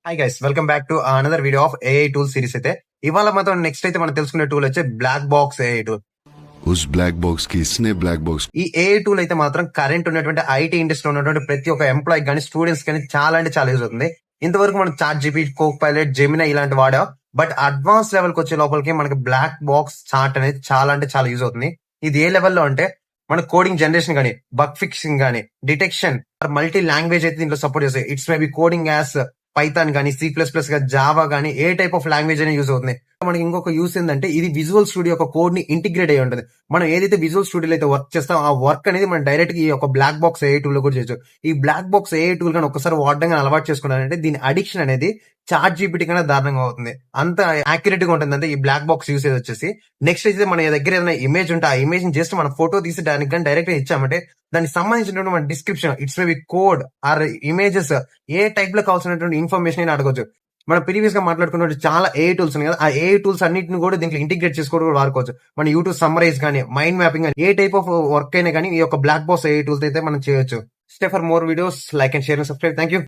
Hi guys, welcome back to another video of AI tool series. అయితే ఇవాళ మాత్రం next అయితే మనం తెలుసుకునే టూల్ వచ్చే బ్లాక్ బాక్స్ ఏఐ టూల్. उस ब्लैक बॉक्स की इसने ब्लैक बॉक्स ఈ ఏఐ టూల్ అయితే మాత్రం కరెంట్ ఉన్నటువంటి ఐటీ ఇండస్ట్రీలో ఉన్నటువంటి ప్రతి ఒక్క ఎంప్లాయీ కానీ స్టూడెంట్స్ కానీ చాలా అంటే చాలా యూజ్ అవుతుంది. ఇంతవరకు మనం ChatGPT, Copilot, Gemini ఇలాంటి వాడాం. బట్ అడ్వాన్స్ లెవెల్ కి వచ్చే లోపలికి మనకి బ్లాక్ బాక్స్ చార్ట్ అనేది చాలా అంటే చాలా యూజ్ అవుతుంది. ఇది ఏ లెవెల్లో అంటే మన కోడింగ్ జనరేషన్ కానీ, బగ్ ఫిక్సింగ్ కానీ, డిటెక్షన్, మల్టీ లాంగ్వేజ్ అయితే దీంట్లో సపోర్ట్ చేస్తాయి. It's maybe coding as Python కానీ, C++ గా, జావా కానీ, ఏ టైప్ ఆఫ్ లాంగ్వేజ్ అయినా యూజ్ అవుతుంది. మనకి ఇంకొక యూస్ ఏంటంటే ఇది విజువల్ స్టూడియో ఒక కోడ్ ని ఇంటిగ్రేట్ అయ్యి ఉంటుంది. మనం ఏదైతే విజువల్ స్టూడియోలో అయితే వర్క్ చేస్తాం ఆ వర్క్ అనేది మనం డైరెక్ట్ ఈ ఒక బ్లాక్ బాక్స్ ఏఐ టూల్ లో కూడా చేయొచ్చు. ఈ బ్లాక్ బాక్స్ ఏఐ టూల్ కానీ ఒకసారి వాడడం కానీ అలవాటు చేసుకున్నారంటే దీని అడిక్షన్ అనేది చాట్ జీపీటీ కన్నా దారుణంగా అవుతుంది. అంత యాక్యురేట్ గా ఉంటుంది అంటే ఈ బ్లాక్ బాక్స్ యూసేజ్ వచ్చేసి. నెక్స్ట్ అయితే మన దగ్గర ఏదైనా ఇమేజ్ ఉంటే ఆ ఇమేజ్ జస్ట్ మన ఫోటో తీసి దానికి కానీ డైరెక్ట్ గా ఇచ్చామంటే దానికి సంబంధించినటువంటి మన description, it's maybe code or images, ఏ టైప్ లో కావాల్సినటువంటి ఇన్ఫర్మేషన్ అయినా అడగొచ్చు. మనం ప్రీవియస్ గా మాట్లాడుకున్న చాలా ఏఐ టూల్స్ ఉన్నాయి కదా, ఆ ఏఐ టూల్స్ అన్నింటిని కూడా దీంట్లో ఇంటిగ్రేట్ చేసుకోవడం కూడా వాడుకోవచ్చు. మన యూట్యూబ్ సమ్మరైజ్ కానీ, మైండ్ మ్యాపింగ్ కానీ, ఏ టైప్ ఆఫ్ వర్క్ అయినా కానీ ఈ యొక్క బ్లాక్ బాక్స్ ఏఐ టూల్స్ అయితే మనం చేయొచ్చు. Stay for more videos, like and share and subscribe. Thank you.